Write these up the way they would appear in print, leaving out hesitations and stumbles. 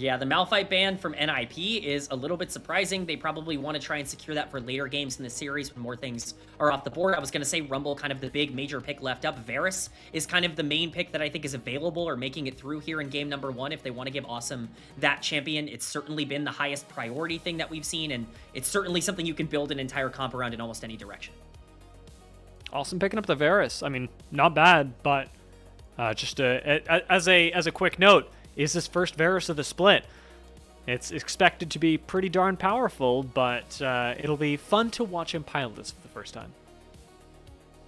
Yeah, the Malphite ban from NIP is a little bit surprising. They probably want to try and secure that for later games in the series when more things are off the board. I was going to say Rumble, kind of the big major pick left up. Varus is kind of the main pick that I think is available or making it through here in game number 1 if they want to give Assum that champion. It's certainly been the highest priority thing that we've seen, and it's certainly something you can build an entire comp around in almost any direction. Assum picking up the Varus. I mean, not bad, but just as a quick note, is this first Varus of the split. It's expected to be pretty darn powerful, but it'll be fun to watch him pilot this for the first time.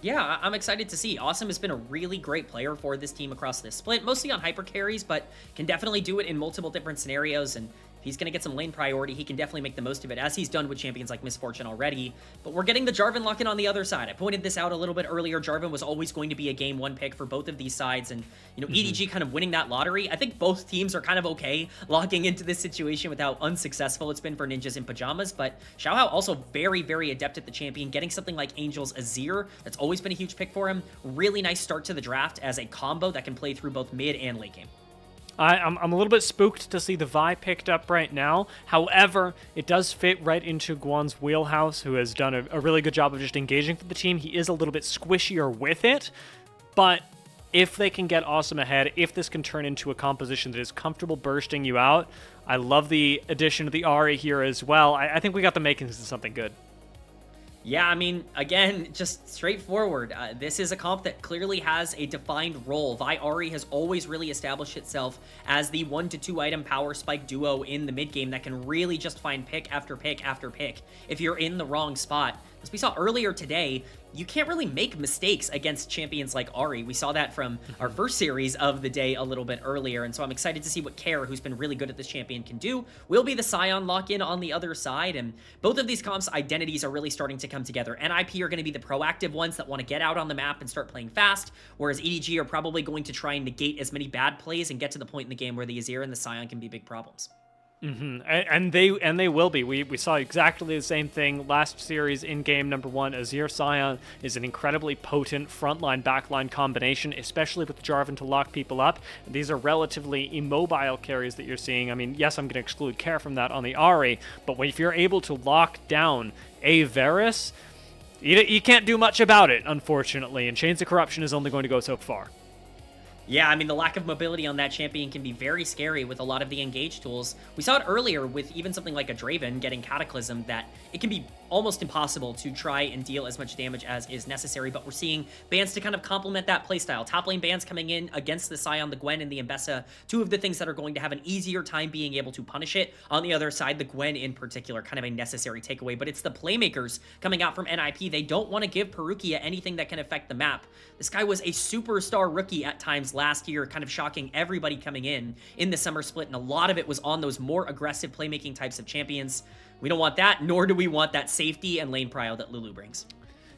Yeah, I'm excited to see. Assum has been a really great player for this team across this split, mostly on hyper carries, but can definitely do it in multiple different scenarios, and if he's going to get some lane priority, he can definitely make the most of it, as he's done with champions like Misfortune already. But we're getting the Jarvan lock-in on the other side. I pointed this out a little bit earlier. Jarvan was always going to be a game 1 pick for both of these sides, and, you know, EDG kind of winning that lottery. I think both teams are kind of okay locking into this situation with how unsuccessful it's been for Ninjas in Pyjamas, but Xiaohao also very, very adept at the champion, getting something like Angel's Azir. That's always been a huge pick for him. Really nice start to the draft as a combo that can play through both mid and late game. I'm a little bit spooked to see the Vi picked up right now. However, it does fit right into Guwon's wheelhouse, who has done a really good job of just engaging for the team. He is a little bit squishier with it, but if they can get Assum ahead, if this can turn into a composition that is comfortable bursting you out, I love the addition of the Ahri here as well. I think we got the makings of something good. Yeah, I mean, again, just straightforward. This is a comp that clearly has a defined role. Vi Ahri has always really established itself as the 1 to 2 item power spike duo in the mid game that can really just find pick after pick after pick if you're in the wrong spot. As we saw earlier today, you can't really make mistakes against champions like Ahri. We saw that from our first series of the day a little bit earlier, and so I'm excited to see what Care, who's been really good at this champion, can do. Will be the Scion lock-in on the other side, and both of these comps' identities are really starting to come together. NIP are going to be the proactive ones that want to get out on the map and start playing fast, whereas EDG are probably going to try and negate as many bad plays and get to the point in the game where the Azir and the Scion can be big problems. And they will be. We saw exactly the same thing last series in game number 1. Azir Scion is an incredibly potent frontline backline combination, especially with Jarvan to lock people up. These are relatively immobile carries that you're seeing. I mean, yes, I'm going to exclude Care from that on the Ahri, but if you're able to lock down a Varus, you can't do much about it, unfortunately, and Chains of Corruption is only going to go so far. Yeah, I mean, the lack of mobility on that champion can be very scary with a lot of the engage tools. We saw it earlier with even something like a Draven getting Cataclysm, that it can be almost impossible to try and deal as much damage as is necessary, but we're seeing bans to kind of complement that playstyle. Top lane bans coming in against the Scion, the Gwen, and the Mbessa, two of the things that are going to have an easier time being able to punish it. On the other side, the Gwen in particular, kind of a necessary takeaway, but it's the playmakers coming out from NIP. They don't want to give Parukia anything that can affect the map. This guy was a superstar rookie at times last year, kind of shocking everybody coming in the summer split, and a lot of it was on those more aggressive playmaking types of champions. We don't want that, nor do we want that safety and lane prio that Lulu brings.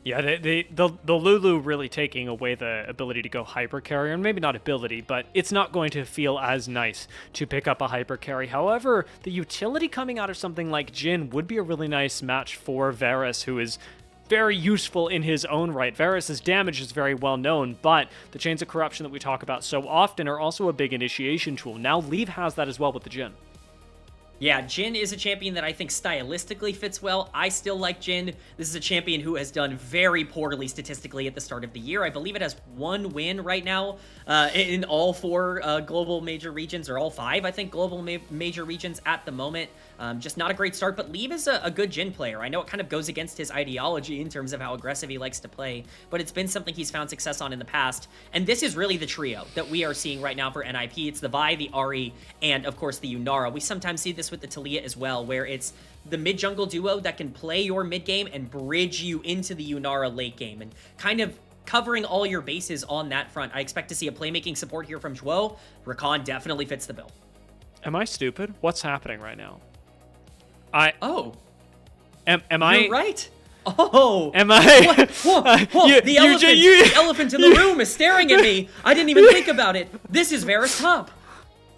Yeah, the Lulu really taking away the ability to go hyper carry, and maybe not ability, but it's not going to feel as nice to pick up a hyper carry. However, the utility coming out of something like Jhin would be a really nice match for Varus, who is very useful in his own right. Varus' damage is very well known, but the Chains of Corruption that we talk about so often are also a big initiation tool. Now Leave has that as well with the Jhin. Yeah, Jhin is a champion that I think stylistically fits well. I still like Jhin. This is a champion who has done very poorly statistically at the start of the year. I believe it has 1 win right now in all 4 global major regions, or all 5, I think, global major regions at the moment. Just not a great start, but Leave is a good Jhin player. I know it kind of goes against his ideology in terms of how aggressive he likes to play, but it's been something he's found success on in the past. And this is really the trio that we are seeing right now for NIP. It's the Vi, the Ahri, and of course the Yunara. We sometimes see this with the Talia as well, where it's the mid-jungle duo that can play your mid-game and bridge you into the Yunara late game, and kind of covering all your bases on that front. I expect to see a playmaking support here from Zhuo. Rakan definitely fits the bill. Am I stupid? What's happening right now? Oh. Am I... You're right. Oh. Am I... Whoa. The elephant in the room is staring at me. I didn't even think about it. This is Varus top.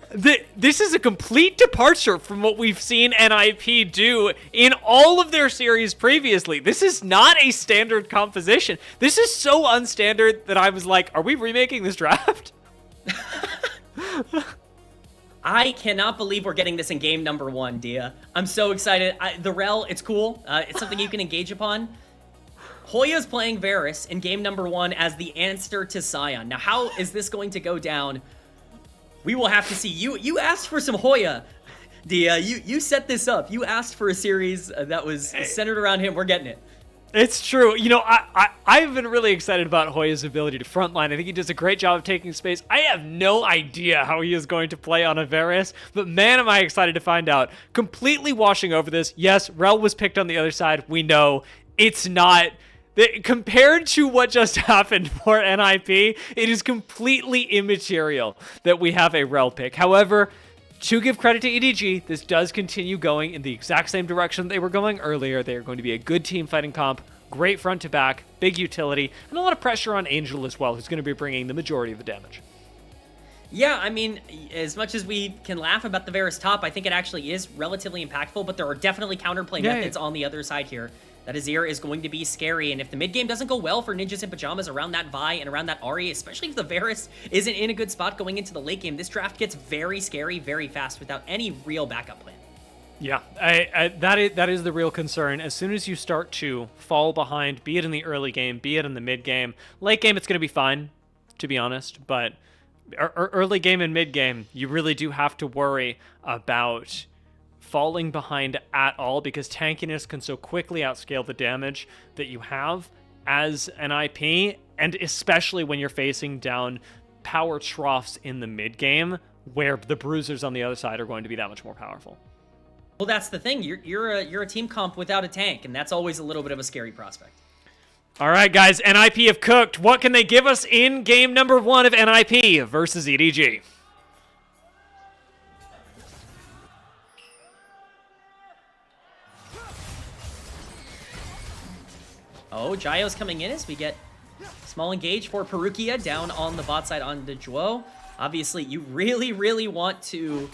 This is a complete departure from what we've seen NIP do in all of their series previously. This is not a standard composition. This is so unstandard that I was like, are we remaking this draft? I cannot believe we're getting this in game number 1, Dia. I'm so excited. The rel, it's cool. It's something you can engage upon. Hoya's playing Varus in game number 1 as the answer to Sion. Now, how is this going to go down? We will have to see. You asked for some Hoya, Dia. You set this up. You asked for a series that was centered around him. We're getting it. It's true. You know, I've been really excited about Hoya's ability to frontline. I think he does a great job of taking space. I have no idea how he is going to play on a Varus, but man, am I excited to find out. Completely washing over this. Yes, Rel was picked on the other side. We know it's not... Compared to what just happened for NIP, it is completely immaterial that we have a Rel pick. However, to give credit to EDG, this does continue going in the exact same direction they were going earlier. They are going to be a good team fighting comp, great front to back, big utility, and a lot of pressure on Angel as well, who's going to be bringing the majority of the damage. Yeah, I mean, as much as we can laugh about the Varus top, I think it actually is relatively impactful, but there are definitely counterplay methods on the other side here. That Azir is going to be scary, and if the mid game doesn't go well for Ninjas in Pyjamas around that Vi and around that Ahri, especially if the Varus isn't in a good spot going into the late game, this draft gets very scary very fast without any real backup plan. Yeah, that is the real concern. As soon as you start to fall behind, be it in the early game, be it in the mid game, late game it's going to be fine, to be honest, but early game and mid game, you really do have to worry about falling behind at all, because tankiness can so quickly outscale the damage that you have as an IP, and especially when you're facing down power troughs in the mid game, where the bruisers on the other side are going to be that much more powerful. Well, that's the thing. You're a team comp without a tank, and that's always a little bit of a scary prospect. All right, guys, NIP have cooked. What can they give us in game number 1 of NIP versus EDG? Oh, Jayo's coming in as we get small engage for Parukia down on the bot side on the Zhuo. Obviously, you really, really want to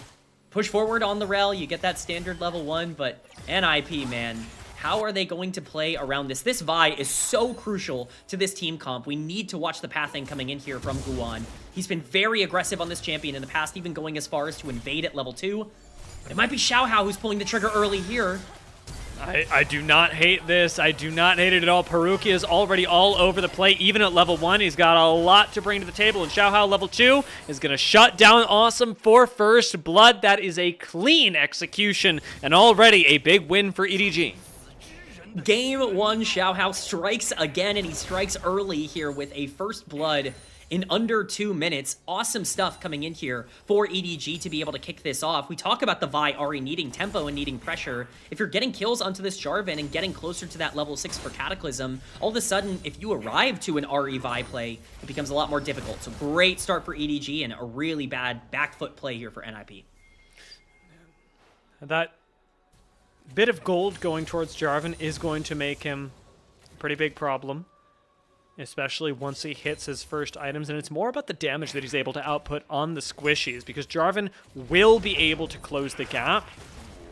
push forward on the rel. You get that standard level 1, but NIP, man, how are they going to play around this? This Vi is so crucial to this team comp. We need to watch the pathing coming in here from Guwon. He's been very aggressive on this champion in the past, even going as far as to invade at level 2. It might be Xiaohao who's pulling the trigger early here. I do not hate this. I do not hate it at all. Parukia is already all over the plate. Even at level 1, he's got a lot to bring to the table. And Xiaohao, level 2, is going to shut down Assum for first blood. That is a clean execution, and already a big win for EDG. Game 1, Xiaohao strikes again, and he strikes early here with a first blood in under 2 minutes. Awesome stuff coming in here for EDG to be able to kick this off. We talk about the Vi Ahri needing tempo and needing pressure. If you're getting kills onto this Jarvan and getting closer to that level 6 for Cataclysm, all of a sudden, if you arrive to an Ahri Vi play, it becomes a lot more difficult. So great start for EDG and a really bad back foot play here for NIP. That bit of gold going towards Jarvan is going to make him a pretty big problem, especially once he hits his first items, and it's more about the damage that he's able to output on the squishies, because Jarvan will be able to close the gap,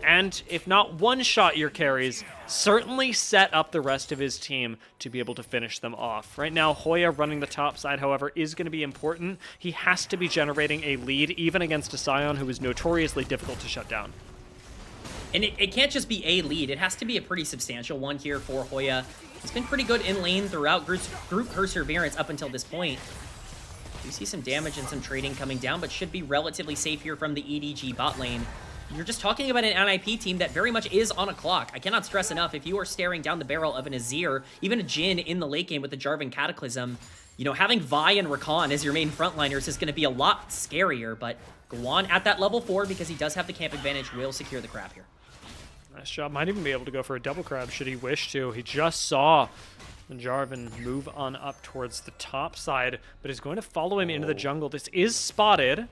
and if not one-shot your carries, certainly set up the rest of his team to be able to finish them off. Right now, Hoya running the top side, however, is going to be important. He has to be generating a lead, even against a Sion who is notoriously difficult to shut down. And it can't just be a lead. It has to be a pretty substantial one here for Hoya. He's been pretty good in lane throughout group perseverance up until this point. You see some damage and some trading coming down, but should be relatively safe here from the EDG bot lane. You're just talking about an NIP team that very much is on a clock. I cannot stress enough, if you are staring down the barrel of an Azir, even a Jhin in the late game with the Jarvan Cataclysm, you know, having Vi and Rakan as your main frontliners is going to be a lot scarier, but Guwon at that level 4, because he does have the camp advantage, will secure the crab here. Nice job. Might even be able to go for a double crab should he wish to. He just saw Jarvan move on up towards the top side, but is going to follow him into the jungle. This is spotted,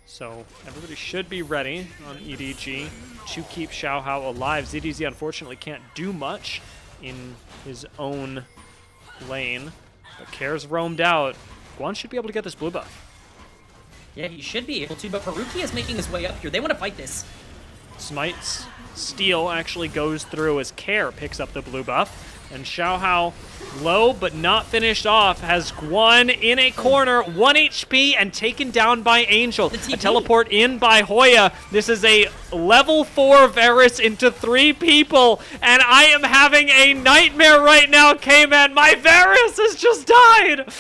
so everybody should be ready on EDG to keep Xiaohao alive. ZDZ unfortunately can't do much in his own lane, but Care's roamed out. Guwon should be able to get this blue buff. Yeah, he should be able to, but Parukia is making his way up here. They want to fight this. Smite's steal actually goes through as Care picks up the blue buff, And Xiaohao, low but not finished off, has Guwon in a corner, 1 HP, and taken down by Angel. A teleport in by Hoya. This is a level 4 Varus into 3 people, and I am having a nightmare right now, Kman. My Varus has just died!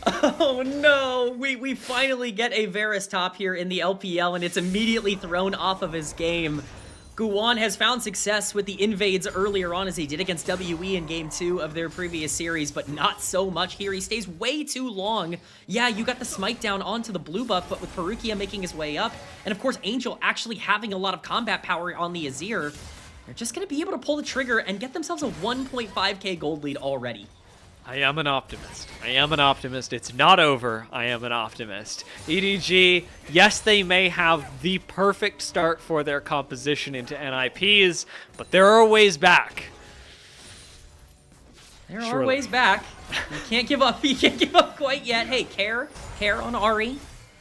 Oh no, we finally get a Varus top here in the LPL, and it's immediately thrown off of his game. Guwon has found success with the invades earlier on, as he did against WE in Game 2 of their previous series, but not so much here. He stays way too long. Yeah, you got the smite down onto the blue buff, but with Parukia making his way up, and of course Angel actually having a lot of combat power on the Azir, they're just going to be able to pull the trigger and get themselves a 1.5k gold lead already. I am an optimist. I am an optimist. It's not over. I am an optimist. EDG, yes, they may have the perfect start for their composition into NIPs, but there are ways back. There are ways back. You can't give up. You can't give up quite yet. Hey, care on Ahri.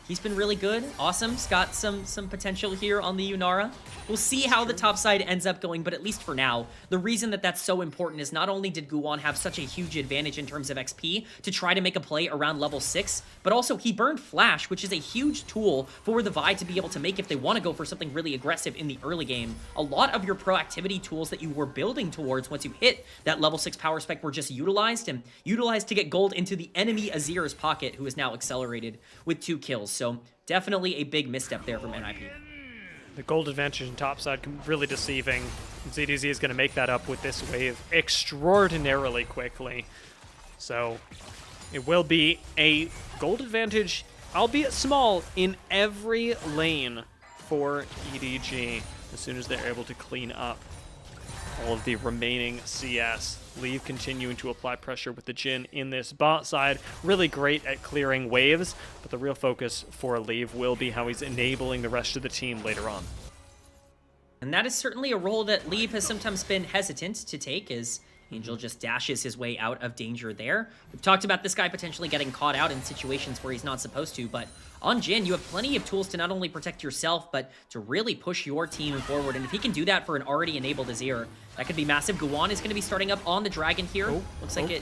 He's been really good. Awesome's got some potential here on the Yunara. We'll see how the top side ends up going, but at least for now, the reason that that's so important is not only did Guwon have such a huge advantage in terms of XP to try to make a play around level 6, but also he burned Flash, which is a huge tool for the Vi to be able to make if they want to go for something really aggressive in the early game. A lot of your proactivity tools that you were building towards once you hit that level 6 power spec were just utilized to get gold into the enemy Azir's pocket, who is now accelerated with 2 kills. So definitely a big misstep there from NIP. The gold advantage in topside really deceiving. ZDZ is going to make that up with this wave extraordinarily quickly. So it will be a gold advantage, albeit small, in every lane for EDG as soon as they're able to clean up all of the remaining CS. Leave continuing to apply pressure with the Jhin in this bot side. Really great at clearing waves, but the real focus for Leave will be how he's enabling the rest of the team later on. And that is certainly a role that Leave has sometimes been hesitant to take, as Angel just dashes his way out of danger there. We've talked about this guy potentially getting caught out in situations where he's not supposed to, but on Jhin, you have plenty of tools to not only protect yourself, but to really push your team forward. And if he can do that for an already enabled Azir, that could be massive. Guwon is going to be starting up on the Dragon here. Looks like it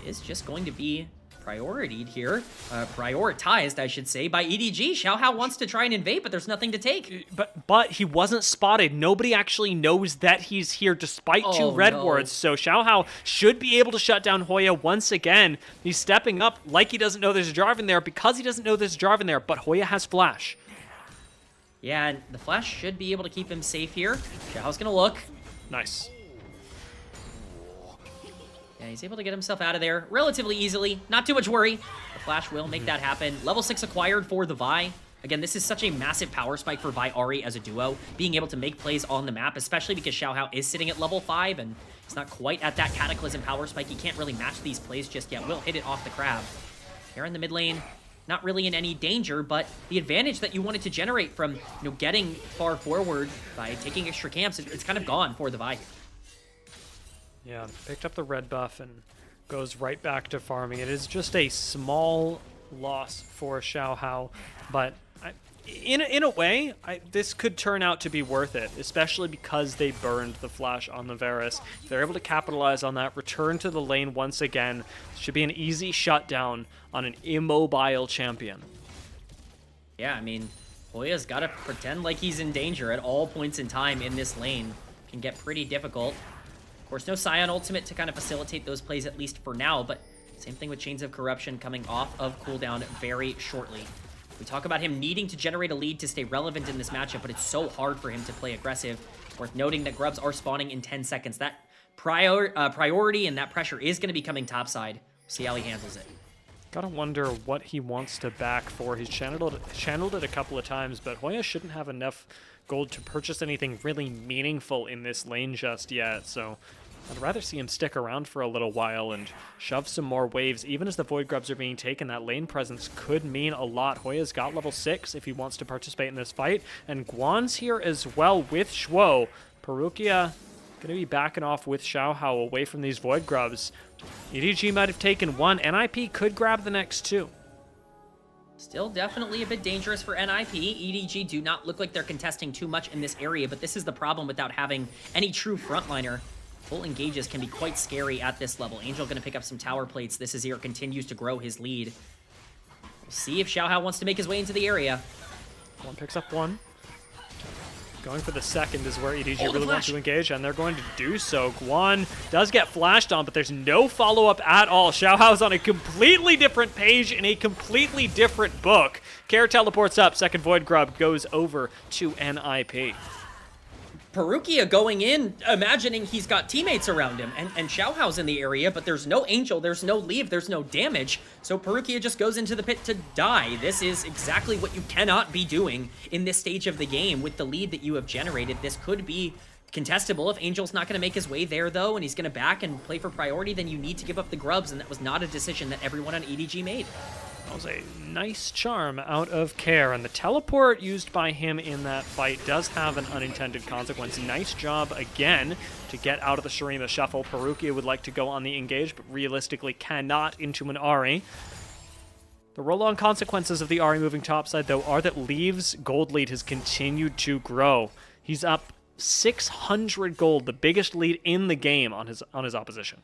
is just going to be prioritized here, I should say, by EDG. Xiaohao wants to try and invade, but there's nothing to take. But he wasn't spotted. Nobody actually knows that he's here, despite 2 red wards. So Xiaohao should be able to shut down Hoya once again. He's stepping up like he doesn't know there's a Jarvan there, because he doesn't know there's a Jarvan there, but Hoya has Flash. Yeah, and the Flash should be able to keep him safe here. Xiaohao's gonna look. Nice. Yeah, he's able to get himself out of there relatively easily. Not too much worry. The Flash will make that happen. Level 6 acquired for the Vi. Again, this is such a massive power spike for Vi Ahri as a duo, being able to make plays on the map, especially because Xiaohao is sitting at level 5, and he's not quite at that Cataclysm power spike. He can't really match these plays just yet. Will hit it off the crab. Here in the mid lane, not really in any danger, but the advantage that you wanted to generate from getting far forward by taking extra camps, it's kind of gone for the Vi. Yeah, picked up the red buff and goes right back to farming. It is just a small loss for Xiaohao, but in a way, this could turn out to be worth it, especially because they burned the Flash on the Varus. If they're able to capitalize on that, return to the lane once again, should be an easy shutdown on an immobile champion. Yeah, I mean, Hoya's got to pretend like he's in danger at all points in time in this lane. Can get pretty difficult. Of course, no Scion ultimate to kind of facilitate those plays, at least for now, but same thing with Chains of Corruption coming off of cooldown very shortly. We talk about him needing to generate a lead to stay relevant in this matchup, but it's so hard for him to play aggressive. Worth noting that Grubs are spawning in 10 seconds. That priority and that pressure is going to be coming topside. We'll see how he handles it. Gotta wonder what he wants to back for. He's channeled it a couple of times, but Hoya shouldn't have enough gold to purchase anything really meaningful in this lane just yet, so I'd rather see him stick around for a little while and shove some more waves. Even as the Void Grubs are being taken, that lane presence could mean a lot. Hoya's got level 6 if he wants to participate in this fight, and Guwon's here as well with Zhuo. Parukia going to be backing off with Xiaohao away from these Void Grubs. EDG might have taken one. NIP could grab the next 2. Still definitely a bit dangerous for NIP. EDG do not look like they're contesting too much in this area, but this is the problem without having any true frontliner. Full engages can be quite scary at this level. Angel going to pick up some tower plates. This Azir continues to grow his lead. We'll see if Xiaohao wants to make his way into the area. One picks up one. Going for the second is where EDG Oh, really wants to engage, and they're going to do so. Guwon does get flashed on, but there's no follow-up at all. Xiaohao's on a completely different page in a completely different book. Care teleports up. Second Void Grub goes over to NIP. Parukia going in, imagining he's got teammates around him, and Xiaohao's in the area, but there's no Angel, there's no leave, there's no damage, so Parukia just goes into the pit to die. This is exactly what you cannot be doing in this stage of the game with the lead that you have generated. This could be contestable. If Angel's not going to make his way there, though, and he's going to back and play for priority, then you need to give up the grubs, and that was not a decision that everyone on EDG made. That was a nice charm out of Care, and the teleport used by him in that fight does have an unintended consequence. Nice job again to get out of the Shurima shuffle. Parukia would like to go on the engage, but realistically cannot into an Ahri. The roll-on consequences of the Ahri moving topside, though, are that Leave's gold lead has continued to grow. He's up 600 gold, the biggest lead in the game on his opposition.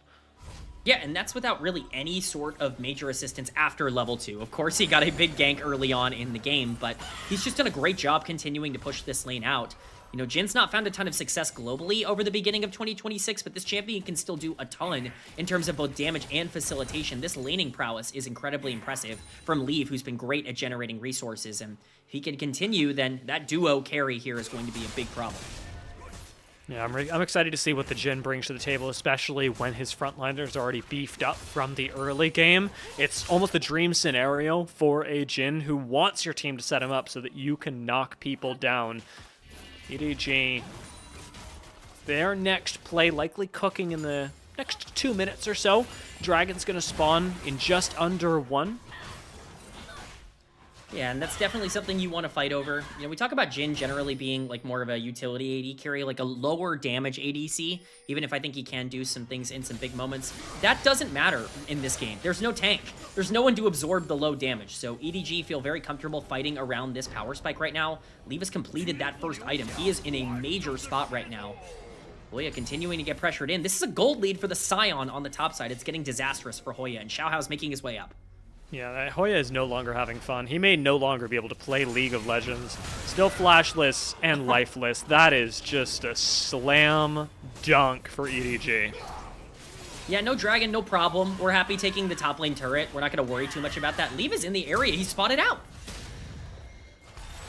Yeah, and that's without really any sort of major assistance after level 2. Of course, he got a big gank early on in the game, but he's just done a great job continuing to push this lane out. You know, Jin's not found a ton of success globally over the beginning of 2026, but this champion can still do a ton in terms of both damage and facilitation. This laning prowess is incredibly impressive from Leave, who's been great at generating resources, and if he can continue, then that duo carry here is going to be a big problem. Yeah, I'm excited to see what the Jhin brings to the table, especially when his frontliners are already beefed up from the early game. It's almost a dream scenario for a Jhin who wants your team to set him up so that you can knock people down. EDG, their next play likely cooking in the next 2 minutes or so. Dragon's going to spawn in just under 1. Yeah, and that's definitely something you want to fight over. You know, we talk about Jhin generally being like more of a utility AD carry, like a lower damage ADC, even if I think he can do some things in some big moments. That doesn't matter in this game. There's no tank. There's no one to absorb the low damage, so EDG feel very comfortable fighting around this power spike right now. Leave has completed that first item. He is in a major spot right now. Hoya continuing to get pressured in. This is a gold lead for the Scion on the top side. It's getting disastrous for Hoya, and Xiaohao's making his way up. Yeah, Hoya is no longer having fun. He may no longer be able to play League of Legends. Still flashless and lifeless. That is just a slam dunk for EDG. Yeah, no dragon, no problem. We're happy taking the top lane turret. We're not going to worry too much about that. Leave is in the area. He's spotted out.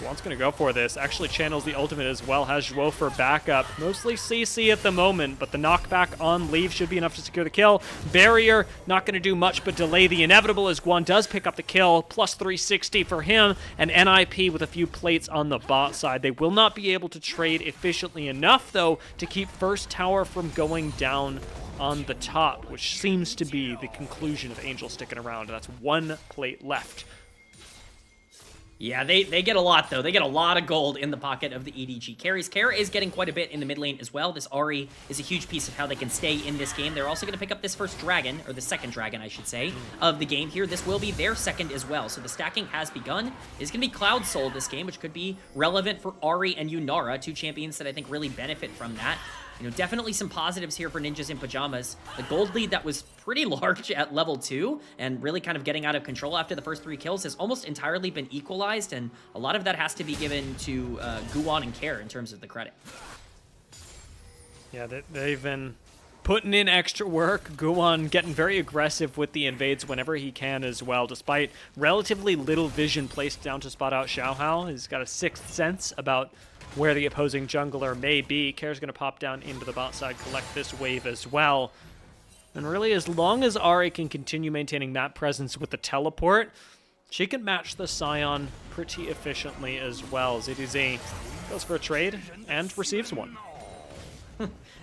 Guwon's going to go for this. Actually channels the ultimate as well. Has Zhuo for backup. Mostly CC at the moment, but the knockback on Leave should be enough to secure the kill. Barrier, not going to do much but delay the inevitable as Guwon does pick up the kill. Plus 360 for him, and NIP with a few plates on the bot side. They will not be able to trade efficiently enough, though, to keep first tower from going down on the top, which seems to be the conclusion of Angel sticking around. That's one plate left. Yeah, they get a lot, though. They get a lot of gold in the pocket of the EDG carries. Care is getting quite a bit in the mid lane as well. This Ahri is a huge piece of how they can stay in this game. They're also going to pick up this first dragon, or the second dragon, I should say, of the game here. This will be their second as well, so the stacking has begun. It's going to be Cloud Soul this game, which could be relevant for Ahri and Yunara, two champions that I think really benefit from that. You know, definitely some positives here for Ninjas in Pyjamas. The gold lead that was pretty large at level 2 and really kind of getting out of control after the first 3 kills has almost entirely been equalized, and a lot of that has to be given to Guwon and Care in terms of the credit. Yeah, they've been putting in extra work. Guwon getting very aggressive with the invades whenever he can as well, despite relatively little vision placed down to spot out Xiaohao. He's got a sixth sense about where the opposing jungler may be. Care's going to pop down into the bot side, collect this wave as well. And really, as long as Ahri can continue maintaining map presence with the teleport, she can match the Scion pretty efficiently as well. ZDZ goes for a trade and receives one.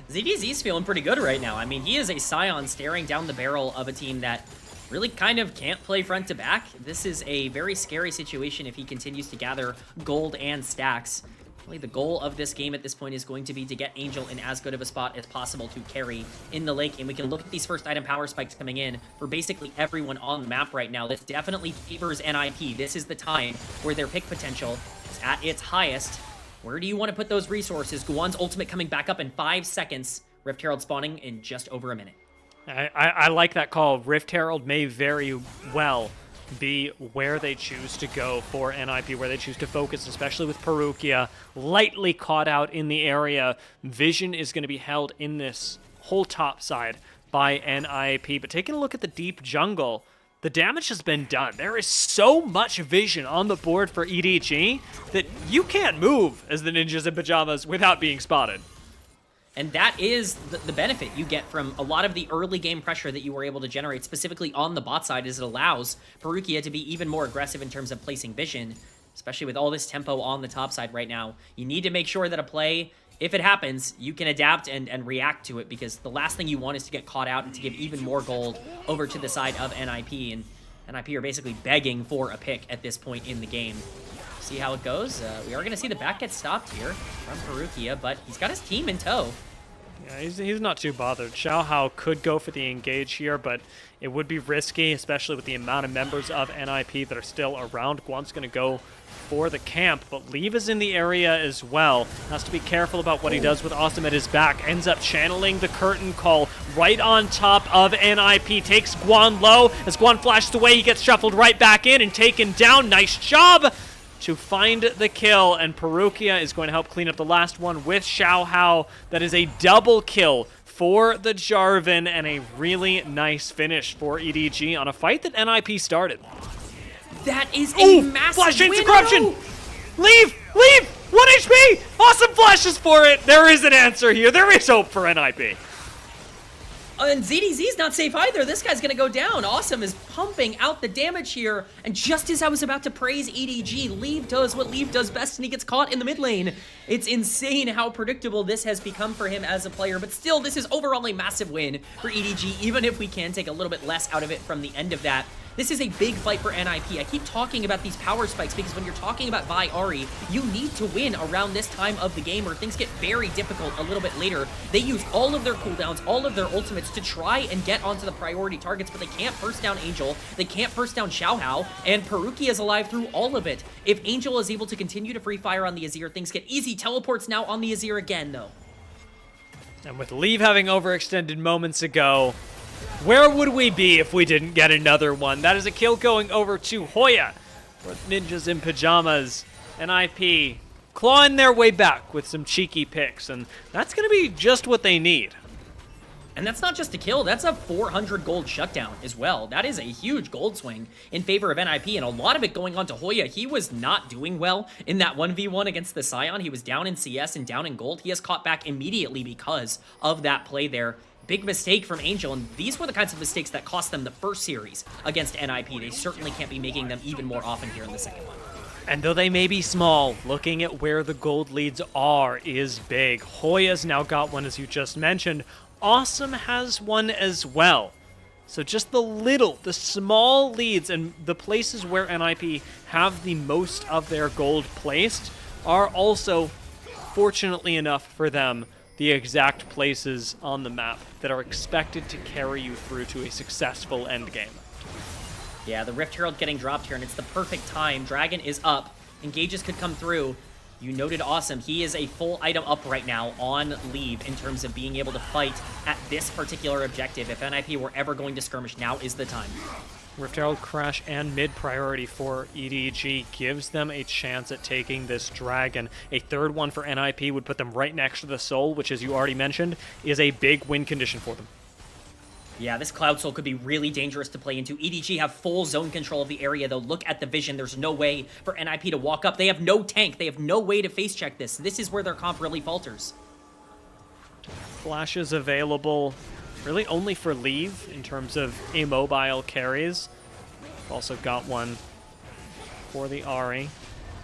ZDZ's feeling pretty good right now. I mean, he is a Scion staring down the barrel of a team that really kind of can't play front to back. This is a very scary situation if he continues to gather gold and stacks. Really, the goal of this game at this point is going to be to get Angel in as good of a spot as possible to carry in the lake, and we can look at these first item power spikes coming in for basically everyone on the map right now. This definitely favors NIP. This is the time where their pick potential is at its highest. Where do you want to put those resources? Guwon's ultimate coming back up in 5 seconds. Rift Herald spawning in just over a minute. I like that call. Rift Herald may very well be where they choose to go for NIP, where they choose to focus, especially with Parukia lightly caught out in the area. Vision is going to be held in this whole top side by NIP, but taking a look at the deep jungle, the damage has been done. There is so much vision on the board for EDG that you can't move as the ninjas in pajamas without being spotted. And that is the benefit you get from a lot of the early game pressure that you were able to generate, specifically on the bot side, is it allows Parukia to be even more aggressive in terms of placing vision, especially with all this tempo on the top side right now. You need to make sure that a play, if it happens, you can adapt and react to it, because the last thing you want is to get caught out and to give even more gold over to the side of NIP, and NIP are basically begging for a pick at this point in the game. See how it goes. We are going to see the back get stopped here from Parukia, but he's got his team in tow. Yeah, he's not too bothered. Xiaohao could go for the engage here, but it would be risky, especially with the amount of members of NIP that are still around. Guwon's going to go for the camp, but Leave is in the area as well. Has to be careful about what he does with Assum at his back. Ends up channeling the curtain call right on top of NIP. Takes Guwon low. As Guwon flashes away, he gets shuffled right back in and taken down. Nice job to find the kill, and Parukia is going to help clean up the last one with Xiaohao. That is a double kill for the Jarvan and a really nice finish for EDG on a fight that NIP started. That is a massive flash into win. corruption! No! Leave! 1 HP! Assum flashes for it! There is an answer here. There is hope for NIP. And ZDZ's not safe either. This guy's gonna go down. Assum is pumping out the damage here. And just as I was about to praise EDG, Leave does what Leave does best, and he gets caught in the mid lane. It's insane how predictable this has become for him as a player, but still, this is overall a massive win for EDG, even if we can take a little bit less out of it from the end of that. This is a big fight for NIP. I keep talking about these power spikes because when you're talking about Vi Ahri, you need to win around this time of the game or things get very difficult a little bit later. They use all of their cooldowns, all of their ultimates to try and get onto the priority targets, but they can't first down Angel, they can't first down Xiaohao, and Parukia is alive through all of it. If Angel is able to continue to free fire on the Azir, things get easy. Teleports now on the Azir again, though. And with Leave having overextended moments ago, where would we be if we didn't get another one? That is a kill going over to Hoya for Ninjas in Pajamas. NIP clawing their way back with some cheeky picks, and that's going to be just what they need. And that's not just a kill, that's a 400 gold shutdown as well. That is a huge gold swing in favor of NIP, and a lot of it going on to Hoya. He was not doing well in that 1v1 against the Scion. He was down in CS and down in gold. He has caught back immediately because of that play there. Big mistake from Angel, and these were the kinds of mistakes that cost them the first series against NIP. They certainly can't be making them even more often here in the second one. And though they may be small, looking at where the gold leads are is big. Hoya's now got one, as you just mentioned. Assum has one as well. So just the small leads and the places where NIP have the most of their gold placed are also, fortunately enough for them, the exact places on the map that are expected to carry you through to a successful endgame. Yeah, the Rift Herald getting dropped here, and it's the perfect time. Dragon is up. Engages could come through. You noted Assum. He is a full item up right now on Leave in terms of being able to fight at this particular objective. If NIP were ever going to skirmish, now is the time. Rift Herald Crash and mid priority for EDG gives them a chance at taking this dragon. A third one for NIP would put them right next to the Soul, which, as you already mentioned, is a big win condition for them. Yeah, this Cloud Soul could be really dangerous to play into. EDG have full zone control of the area, though. Look at the vision. There's no way for NIP to walk up. They have no tank. They have no way to face check this. This is where their comp really falters. Flash is available really only for Leave in terms of immobile carries. Also got one for the Ahri,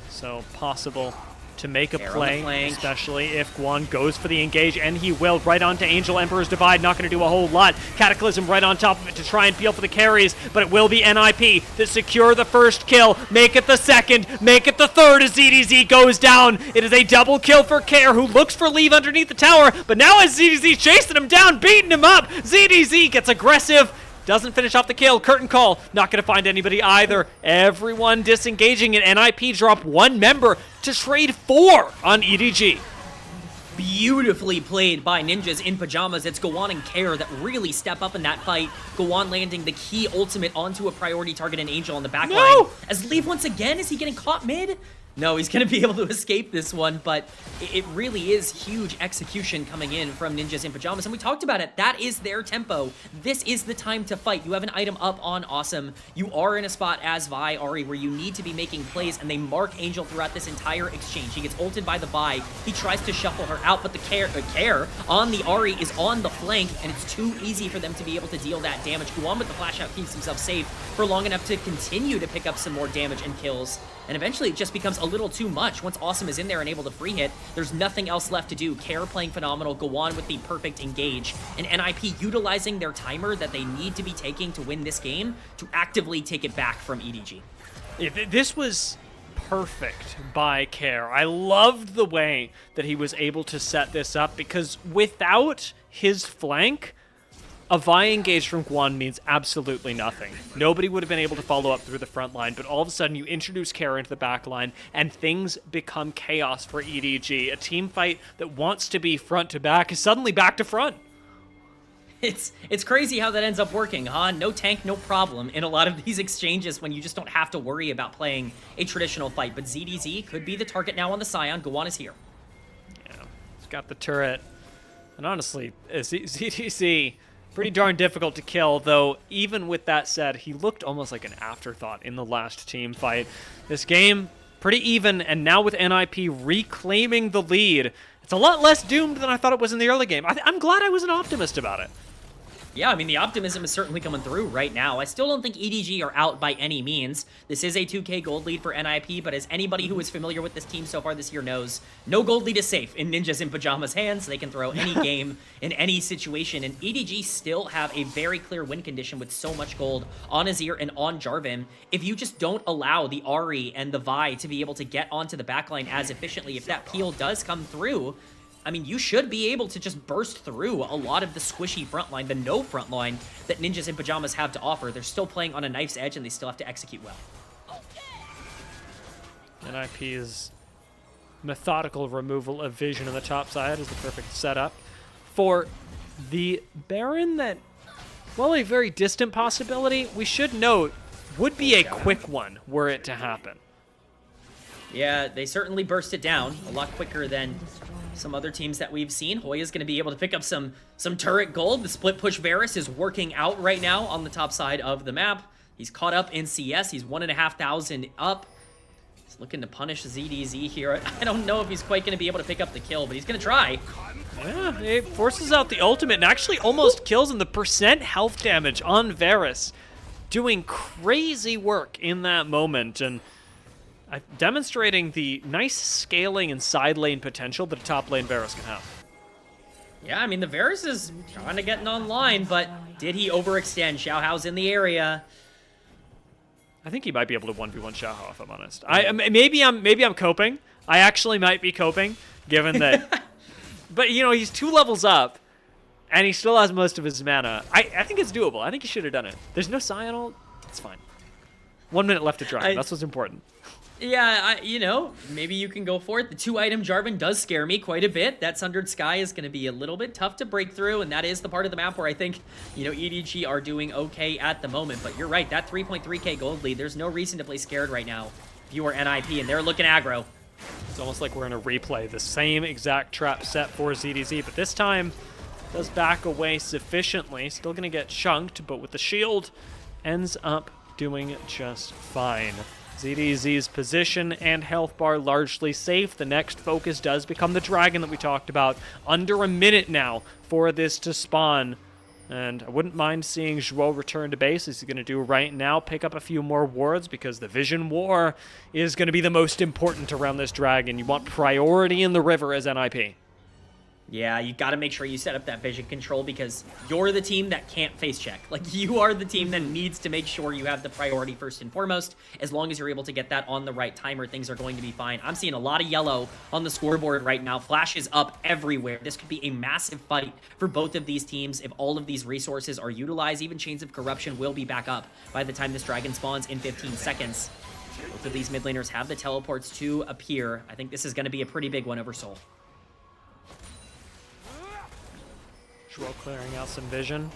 so possible to make a play, especially if Guwon goes for the engage, and he will, right onto Angel. Emperor's Divide, not going to do a whole lot. Cataclysm right on top of it to try and peel for the carries, but it will be NIP that secure the first kill, make it the second, make it the third as ZDZ goes down. It is a double kill for Care, who looks for Leave underneath the tower, but now as ZDZ chasing him down, beating him up, ZDZ gets aggressive, doesn't finish off the kill. Curtain call, not going to find anybody either. Everyone disengaging, and NIP drop one member to trade 4 on EDG. beautifully played by Ninjas in Pyjamas. It's Guwon and Care that really step up in that fight. Guwon landing the key ultimate onto a priority target and Angel on the back line. As Leave once again, is he getting caught mid? No, he's going to be able to escape this one, but it really is huge execution coming in from Ninjas in Pyjamas, and we talked about it. That is their tempo. This is the time to fight. You have an item up on Assum. You are in a spot as Vi, Ahri, where you need to be making plays, and they mark Angel throughout this entire exchange. He gets ulted by the Vi. He tries to shuffle her out, but the care on the Ahri is on the flank, and it's too easy for them to be able to deal that damage. Guwon with the flash out keeps himself safe for long enough to continue to pick up some more damage and kills, and eventually it just becomes a little too much. Once Assum is in there and able to free hit, there's nothing else left to do. Care playing phenomenal, Guwon with the perfect engage, and NIP utilizing their timer that they need to be taking to win this game to actively take it back from EDG. This was perfect by Care. I loved the way that he was able to set this up, because without his flank, a Vi engage from Guwon means absolutely nothing. Nobody would have been able to follow up through the front line, but all of a sudden you introduce Kara into the back line, and things become chaos for EDG. A team fight that wants to be front to back is suddenly back to front. It's crazy how that ends up working, huh? No tank, no problem in a lot of these exchanges when you just don't have to worry about playing a traditional fight. But ZDZ could be the target now on the Scion. Guwon is here. Yeah, he's got the turret. And honestly, ZDZ... pretty darn difficult to kill, though even with that said, he looked almost like an afterthought in the last team fight. This game, pretty even, and now with NIP reclaiming the lead, it's a lot less doomed than I thought it was in the early game. I'm glad I was an optimist about it. Yeah, I mean, the optimism is certainly coming through right now. I still don't think EDG are out by any means. This is a 2K gold lead for NIP, but as anybody who is familiar with this team so far this year knows, no gold lead is safe in Ninjas in Pyjamas' hands. They can throw any game in any situation, and EDG still have a very clear win condition with so much gold on Azir and on Jarvan. If you just don't allow the Ahri and the Vi to be able to get onto the backline as efficiently, if that peel does come through, I mean, you should be able to just burst through a lot of the squishy front line, the no front line that Ninjas in Pyjamas have to offer. They're still playing on a knife's edge, and they still have to execute well. NIP's methodical removal of vision on the top side is the perfect setup for the Baron that, while a very distant possibility, we should note, would be a quick one were it to happen. Yeah, they certainly burst it down a lot quicker than some other teams that we've seen. Hoya's going to be able to pick up some turret gold. The split push Varus is working out right now on the top side of the map. He's caught up in CS. He's 1,500 up. He's looking to punish ZDZ here. I don't know if he's quite going to be able to pick up the kill, but he's going to try. Yeah, it forces out the ultimate and actually almost kills him. The percent health damage on Varus doing crazy work in that moment, and demonstrating the nice scaling and side lane potential that a top lane Varus can have. Yeah, I mean, the Varus is kind of getting online, but did he overextend? Xiaohao's in the area. I think he might be able to 1v1 Xiaohao, if I'm honest. Maybe I'm coping. I actually might be coping, given that... But, you know, he's 2 levels up, and he still has most of his mana. I think it's doable. I think he should have done it. There's no Scion ult. It's fine. 1 minute left to try. That's what's important. Yeah, you know, maybe you can go for it. The 2-item Jarvan does scare me quite a bit. That Sundered Sky is going to be a little bit tough to break through, and that is the part of the map where I think, you know, EDG are doing okay at the moment. But you're right, that 3.3k gold lead, there's no reason to play scared right now if you are NIP, and they're looking aggro. It's almost like we're in a replay. The same exact trap set for ZDZ, but this time does back away sufficiently. Still going to get chunked, but with the shield, ends up doing just fine. ZDZ's position and health bar largely safe. The next focus does become the dragon that we talked about. Under a minute now for this to spawn. And I wouldn't mind seeing Zhuo return to base, as he's going to do right now. Pick up a few more wards, because the Vision War is going to be the most important around this dragon. You want priority in the river as NIP. Yeah, you got to make sure you set up that vision control, because you're the team that can't face check. Like, you are the team that needs to make sure you have the priority first and foremost. As long as you're able to get that on the right timer, things are going to be fine. I'm seeing a lot of yellow on the scoreboard right now. Flash is up everywhere. This could be a massive fight for both of these teams if all of these resources are utilized. Even Chains of Corruption will be back up by the time this dragon spawns in 15 seconds. Both of these mid laners have the teleports to appear. I think this is going to be a pretty big one over Soul. Zhuo clearing out some vision.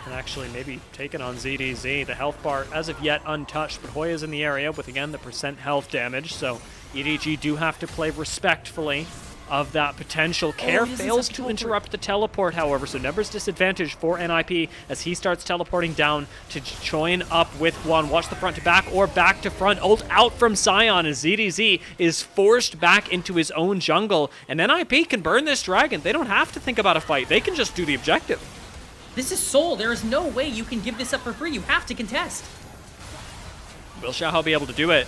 And actually maybe taking on ZDZ. The health bar as of yet untouched, but Hoya's in the area with, again, the percent health damage. So EDG do have to play respectfully of that potential. Care fails to interrupt the teleport, however, so numbers disadvantage for NIP as he starts teleporting down to join up with Guwon. Watch the front to back or back to front. Ult out from Sion as ZDZ is forced back into his own jungle, and NIP can burn this dragon. They don't have to think about a fight. They can just do the objective. This is Seoul. There is no way you can give this up for free. You have to contest. Will Xiaohao be able to do it?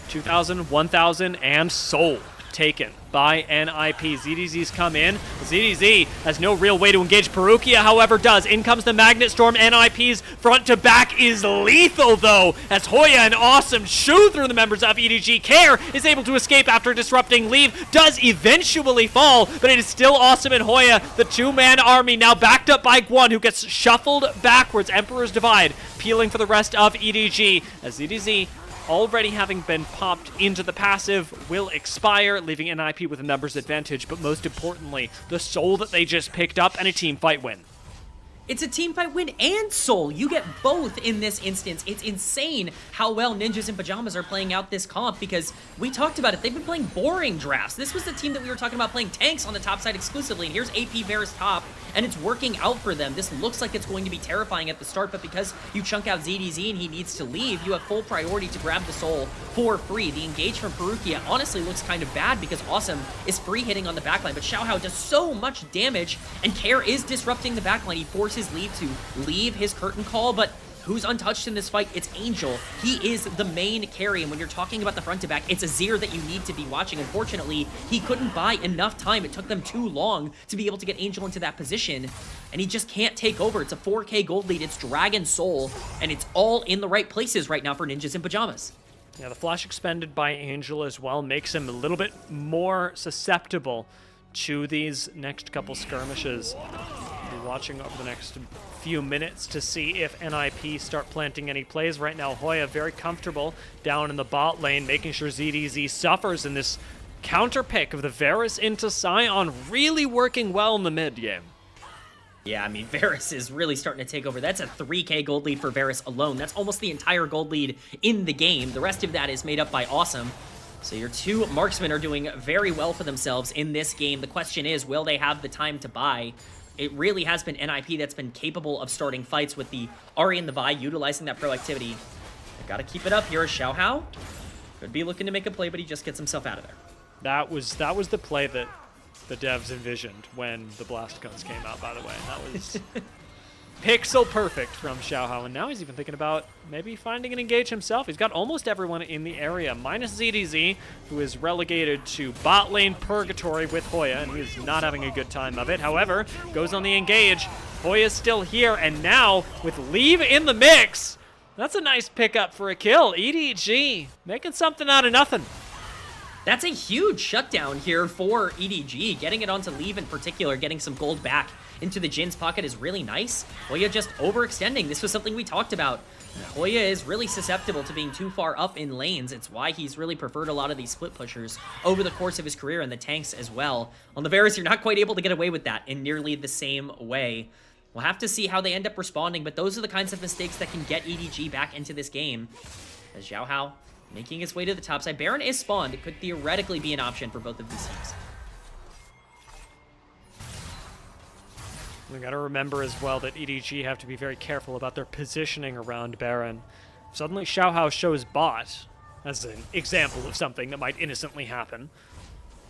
2,000, 1,000, and Seoul taken by NIP. ZDZ's come in. ZDZ has no real way to engage. Parukia, however, does. In comes the Magnet Storm. NIP's front to back is lethal, though, as Hoya and Assum shoo through the members of EDG. Care is able to escape after disrupting leave. Does eventually fall, but it is still Assum and Hoya, the two-man army, now backed up by Guwon, who gets shuffled backwards. Emperor's Divide peeling for the rest of EDG, as ZDZ, already having been popped into the passive, will expire, leaving NIP with a numbers advantage, but most importantly, the soul that they just picked up and a team fight win. It's a team fight win and soul. You get both in this instance. It's insane how well Ninjas in Pyjamas are playing out this comp, because we talked about it. They've been playing boring drafts. This was the team that we were talking about playing tanks on the top side exclusively, and here's AP Varus top, and it's working out for them. This looks like it's going to be terrifying at the start, but because you chunk out ZDZ and he needs to leave, you have full priority to grab the soul for free. The engage from Parukia honestly looks kind of bad because Assum is free hitting on the backline, but Xiaohao does so much damage, and Care is disrupting the backline. He forces Leave to leave his curtain call, but who's untouched in this fight? It's Angel. He is the main carry, and when you're talking about the front to back, it's Azir that you need to be watching. Unfortunately, he couldn't buy enough time. It took them too long to be able to get Angel into that position, and he just can't take over. It's a 4K gold lead. It's Dragon Soul, and it's all in the right places right now for Ninjas in Pyjamas. Yeah, the flash expended by Angel as well makes him a little bit more susceptible to these next couple skirmishes. We'll be watching over the next few minutes to see if NIP start planting any plays. Right now, Hoya very comfortable down in the bot lane, making sure ZDZ suffers in this counter pick of the Varus into Sion, really working well in the mid game. Yeah, I mean, Varus is really starting to take over. That's a 3K gold lead for Varus alone. That's almost the entire gold lead in the game. The rest of that is made up by Assum. So your two marksmen are doing very well for themselves in this game. The question is, will they have the time to buy? It really has been NIP that's been capable of starting fights with the Ahri and the Vi, utilizing that proactivity. They've got to keep it up here. Xiaohao could be looking to make a play, but he just gets himself out of there. That was the play that the devs envisioned when the blast guns came out, by the way. That was pixel perfect from Xiaohao, and now he's even thinking about maybe finding an engage himself. He's got almost everyone in the area, minus ZDZ, who is relegated to bot lane purgatory with Hoya, and he is not having a good time of it. However, goes on the engage. Hoya's still here, and now with Leave in the mix, that's a nice pickup for a kill. EDG making something out of nothing. That's a huge shutdown here for EDG. Getting it onto Leave in particular, getting some gold back into the Jin's pocket is really nice. Hoya just overextending. This was something we talked about. Hoya is really susceptible to being too far up in lanes. It's why he's really preferred a lot of these split pushers over the course of his career, and the tanks as well. On the Varus, you're not quite able to get away with that in nearly the same way. We'll have to see how they end up responding, but those are the kinds of mistakes that can get EDG back into this game. As Xiaohao making his way to the top side. Baron is spawned. It could theoretically be an option for both of these teams. We gotta remember as well that EDG have to be very careful about their positioning around Baron. Suddenly Xiaohao shows bot as an example of something that might innocently happen.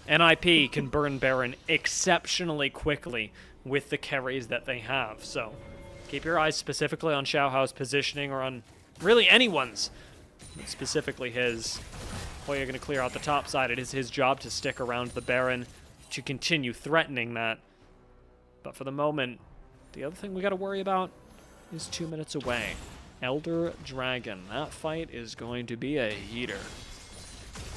NIP can burn Baron exceptionally quickly with the carries that they have, so keep your eyes specifically on Xiaohao's positioning, or on really anyone's, but specifically his. Hoya gonna clear out the top side. It is his job to stick around the Baron to continue threatening that. But for the moment, the other thing we got to worry about is 2 minutes away. Elder Dragon. That fight is going to be a heater.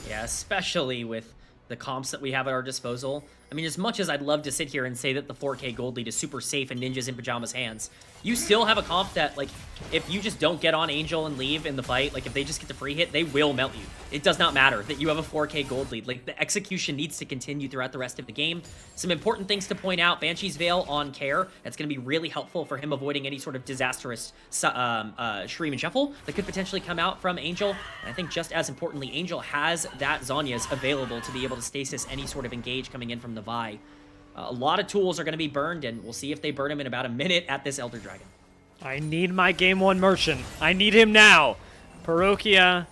Yeah, especially with the comps that we have at our disposal. I mean, as much as I'd love to sit here and say that the 4K gold lead is super safe in Ninjas in Pyjamas' hands, you still have a comp that, like, if you just don't get on Angel and leave in the fight, like, if they just get the free hit, they will melt you. It does not matter that you have a 4K gold lead. Like, the execution needs to continue throughout the rest of the game. Some important things to point out. Banshee's Veil on Care. That's going to be really helpful for him avoiding any sort of disastrous Shreem and Shuffle that could potentially come out from Angel. And I think just as importantly, Angel has that Zhonya's available to be able to stasis any sort of engage coming in from the Vi. A lot of tools are going to be burned, and we'll see if they burn him in about a minute at this Elder Dragon. I need my Game 1 Merchant. I need him now. Parukia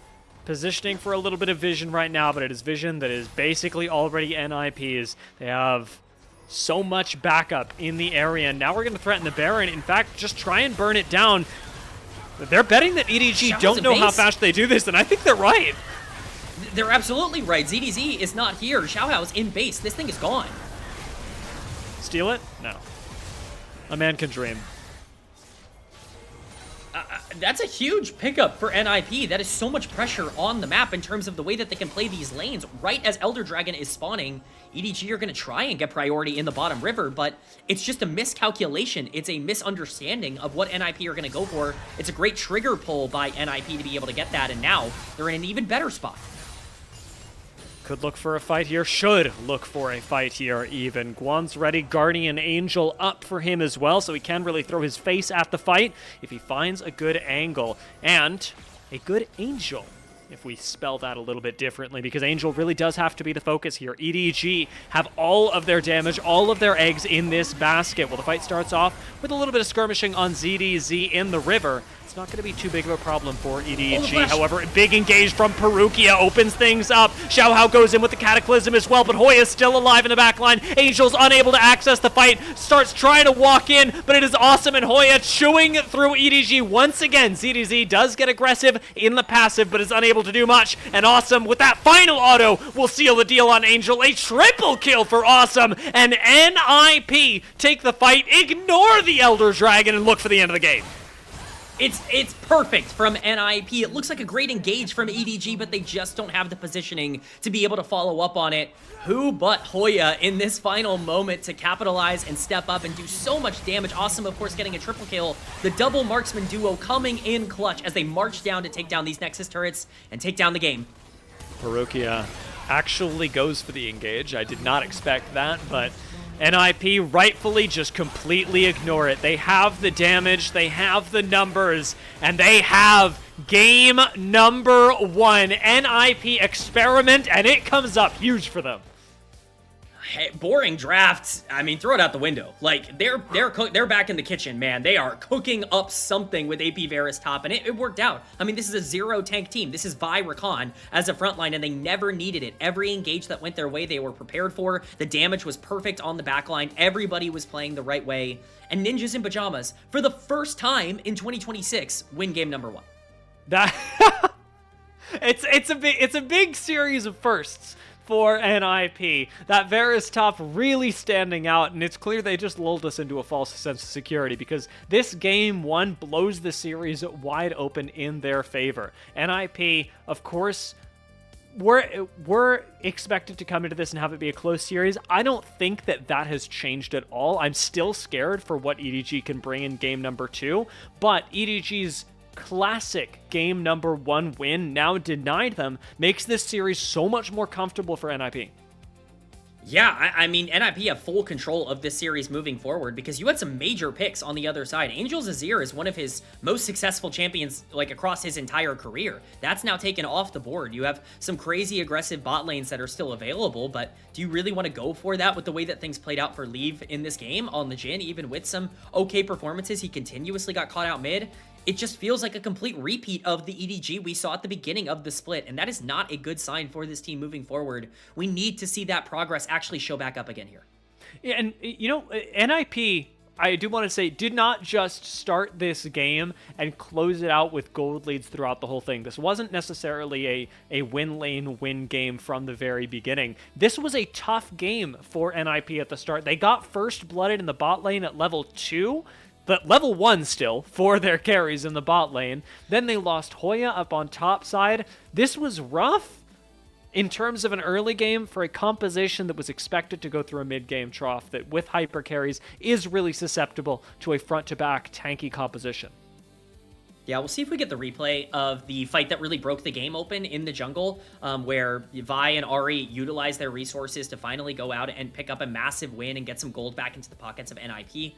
positioning for a little bit of vision right now, but it is vision that is basically already NIPs. They have so much backup in the area, and now we're going to threaten the Baron. In fact, just try and burn it down. They're betting that EDG don't know how fast they do this, and I think they're right. They're absolutely right. ZDZ is not here. Xiaohao is in base. This thing is gone. Steal it? No. A man can dream. That's a huge pickup for NIP. That is so much pressure on the map in terms of the way that they can play these lanes. Right as Elder Dragon is spawning, EDG are going to try and get priority in the bottom river, but it's just a miscalculation. It's a misunderstanding of what NIP are going to go for. It's a great trigger pull by NIP to be able to get that, and now they're in an even better spot. Could look for a fight here, should look for a fight here even. Guwon's ready, Guardian Angel up for him as well, so he can really throw his face at the fight if he finds a good angle. And a good Angel, if we spell that a little bit differently, because Angel really does have to be the focus here. EDG have all of their damage, all of their eggs in this basket. Well, the fight starts off with a little bit of skirmishing on ZDZ in the river. It's not going to be too big of a problem for EDG. However, a big engage from Parukia opens things up. Xiaohao goes in with the Cataclysm as well, but Hoya is still alive in the backline. Angel's unable to access the fight, starts trying to walk in, but it is Assum and Hoya chewing through EDG once again. ZDZ does get aggressive in the passive, but is unable to do much, and Assum, with that final auto, will seal the deal on Angel. A triple kill for Assum, and NIP take the fight, ignore the Elder Dragon, and look for the end of the game. It's perfect from NIP. It looks like a great engage from EDG, but they just don't have the positioning to be able to follow up on it. Who but Hoya in this final moment to capitalize and step up and do so much damage. Assum, of course, getting a triple kill. The double marksman duo coming in clutch as they march down to take down these Nexus turrets and take down the game. Parukia actually goes for the engage. I did not expect that, but NIP rightfully just completely ignore it. They have the damage, they have the numbers, and they have game number 1. NIP experiment, and it comes up huge for them. Hey, boring drafts. I mean, throw it out the window. Like, they're back in the kitchen, man. They are cooking up something with AP Varus top, and it worked out. I mean, this is a 0-tank team. This is Vi Rakan as a frontline, and they never needed it. Every engage that went their way, they were prepared for. The damage was perfect on the backline. Everybody was playing the right way. And Ninjas in Pyjamas, for the first time in 2026, win game number 1. That it's a big series of firsts for NIP. That Varus top really standing out, and it's clear they just lulled us into a false sense of security, because this game 1 blows the series wide open in their favor. NIP, of course, we're expected to come into this and have it be a close series. I don't think that has changed at all. I'm still scared for what EDG can bring in game number 2, but EDG's classic game number 1 win, now denied them, makes this series so much more comfortable for NIP. Yeah, I mean, NIP have full control of this series moving forward because you had some major picks on the other side. Angel Azir is one of his most successful champions, like, across his entire career. That's now taken off the board. You have some crazy aggressive bot lanes that are still available, but do you really want to go for that with the way that things played out for Leave in this game on the Jhin? Even with some okay performances, he continuously got caught out mid. It just feels like a complete repeat of the EDG we saw at the beginning of the split, and that is not a good sign for this team moving forward. We need to see that progress actually show back up again here. Yeah, and, you know, NIP, I do want to say, did not just start this game and close it out with gold leads throughout the whole thing. This wasn't necessarily a win lane win game from the very beginning. This was a tough game for NIP at the start. They got first blooded in the bot lane at level 2, but level 1 still for their carries in the bot lane. Then they lost Hoya up on top side. This was rough, in terms of an early game for a composition that was expected to go through a mid-game trough that with hyper carries is really susceptible to a front-to-back tanky composition. Yeah, we'll see if we get the replay of the fight that really broke the game open in the jungle, where Vi and Ari utilized their resources to finally go out and pick up a massive win and get some gold back into the pockets of NIP.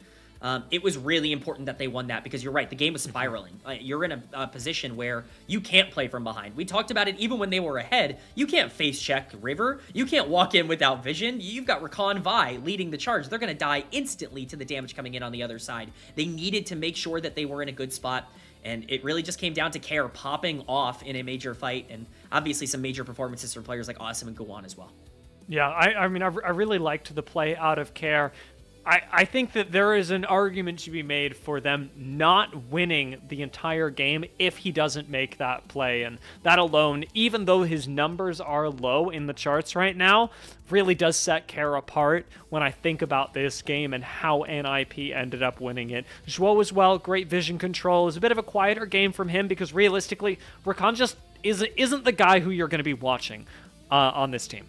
It was really important that they won that because you're right, the game was spiraling. You're in a position where you can't play from behind. We talked about it even when they were ahead. You can't face check River. You can't walk in without vision. You've got Rakan Vi leading the charge. They're going to die instantly to the damage coming in on the other side. They needed to make sure that they were in a good spot. And it really just came down to Care popping off in a major fight, and obviously some major performances from players like Assum and Guwon as well. Yeah, I mean, I really liked the play out of Care. I think that there is an argument to be made for them not winning the entire game if he doesn't make that play. And that alone, even though his numbers are low in the charts right now, really does set Care apart when I think about this game and how NIP ended up winning it. Zhuo as well, great vision control. It was a bit of a quieter game from him because realistically, Rakan just isn't the guy who you're going to be watching on this team.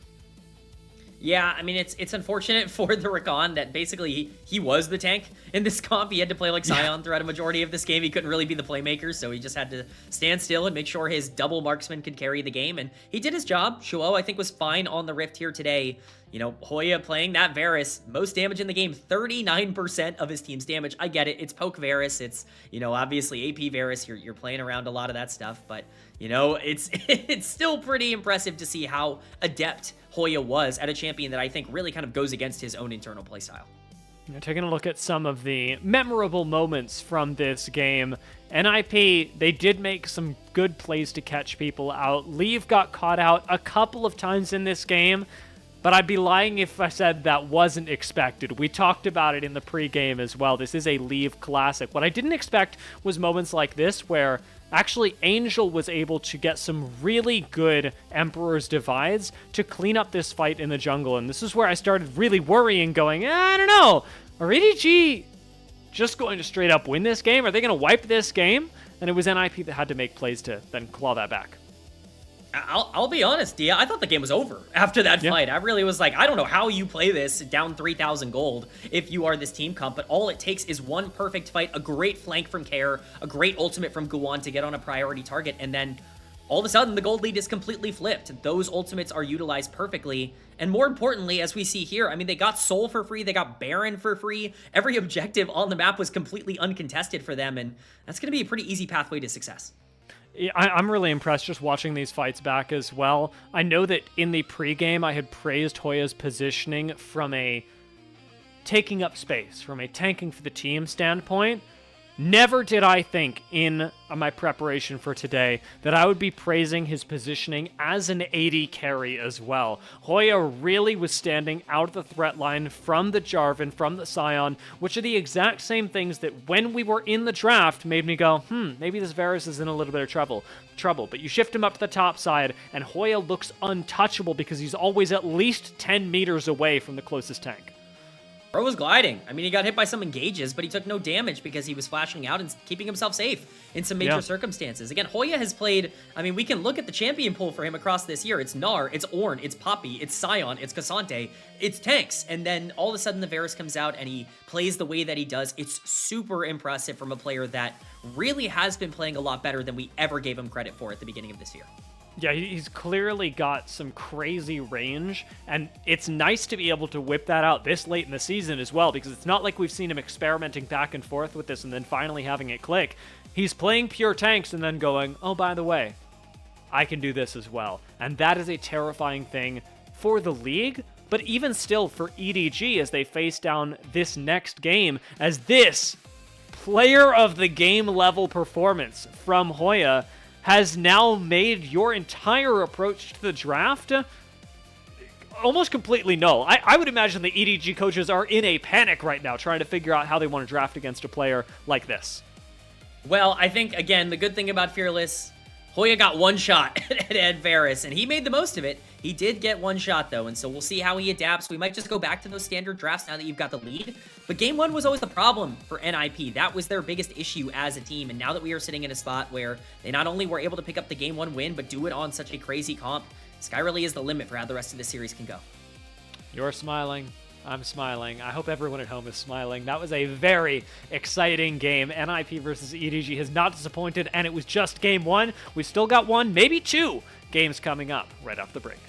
Yeah, I mean, it's unfortunate for the Rakan that basically he was the tank in this comp. He had to play like Sion throughout a majority of this game. He couldn't really be the playmaker, so he just had to stand still and make sure his double marksman could carry the game, and he did his job. Zhuo, I think, was fine on the Rift here today. You know, Hoya playing that Varus, most damage in the game, 39% of his team's damage. I get it. It's poke Varus. It's, you know, obviously AP Varus. You're playing around a lot of that stuff, but, you know, it's still pretty impressive to see how adept Hoya was at a champion that I think really kind of goes against his own internal playstyle. Taking a look at some of the memorable moments from this game, NIP, they did make some good plays to catch people out. Leave got caught out a couple of times in this game, but I'd be lying if I said that wasn't expected. We talked about it in the pregame as well. This is a Leave classic. What I didn't expect was moments like this where actually Angel was able to get some really good Emperor's Divides to clean up this fight in the jungle. And this is where I started really worrying, going, I don't know, are EDG just going to straight up win this game? Are they going to wipe this game? And it was NIP that had to make plays to then claw that back. I'll be honest, Dia. I thought the game was over after that fight. I really was like, I don't know how you play this down 3,000 gold if you are this team comp, but all it takes is one perfect fight, a great flank from Care, a great ultimate from Guwon to get on a priority target, and then all of a sudden the gold lead is completely flipped. Those ultimates are utilized perfectly, and more importantly, as we see here, I mean, they got Soul for free, they got Baron for free. Every objective on the map was completely uncontested for them, and that's going to be a pretty easy pathway to success. I'm really impressed just watching these fights back as well. I know that in the pregame, I had praised Hoya's positioning from a taking up space, from a tanking for the team standpoint. Never did I think in my preparation for today that I would be praising his positioning as an AD carry as well. Hoya really was standing out of the threat line from the Jarvan, from the Sion, which are the exact same things that when we were in the draft made me go, maybe this Varus is in a little bit of trouble. But you shift him up to the top side, and Hoya looks untouchable because he's always at least 10 meters away from the closest tank. Bro was gliding. I mean, he got hit by some engages, but he took no damage because he was flashing out and keeping himself safe in some major circumstances. Again, Hoya has played, I mean, we can look at the champion pool for him across this year. It's Gnar, it's Ornn, it's Poppy, it's Sion, it's Cassante, it's tanks. And then all of a sudden the Varus comes out and he plays the way that he does. It's super impressive from a player that really has been playing a lot better than we ever gave him credit for at the beginning of this year. Yeah, he's clearly got some crazy range, and it's nice to be able to whip that out this late in the season as well, because it's not like we've seen him experimenting back and forth with this and then finally having it click. He's playing pure tanks and then going, oh, by the way, I can do this as well. And that is a terrifying thing for the league, but even still for EDG as they face down this next game, as this player of the game level performance from Hoya has now made your entire approach to the draft almost completely null. I would imagine the EDG coaches are in a panic right now trying to figure out how they want to draft against a player like this. Well, I think, again, the good thing about Fearless, Hoya got one shot at Varus, and he made the most of it. He did get one shot, though, and so we'll see how he adapts. We might just go back to those standard drafts now that you've got the lead. But Game 1 was always the problem for NIP. That was their biggest issue as a team, and now that we are sitting in a spot where they not only were able to pick up the Game 1 win, but do it on such a crazy comp, sky really is the limit for how the rest of the series can go. You're smiling. I'm smiling. I hope everyone at home is smiling. That was a very exciting game. NIP versus EDG has not disappointed, and it was just game one. We've still got one, maybe two games coming up right off the break.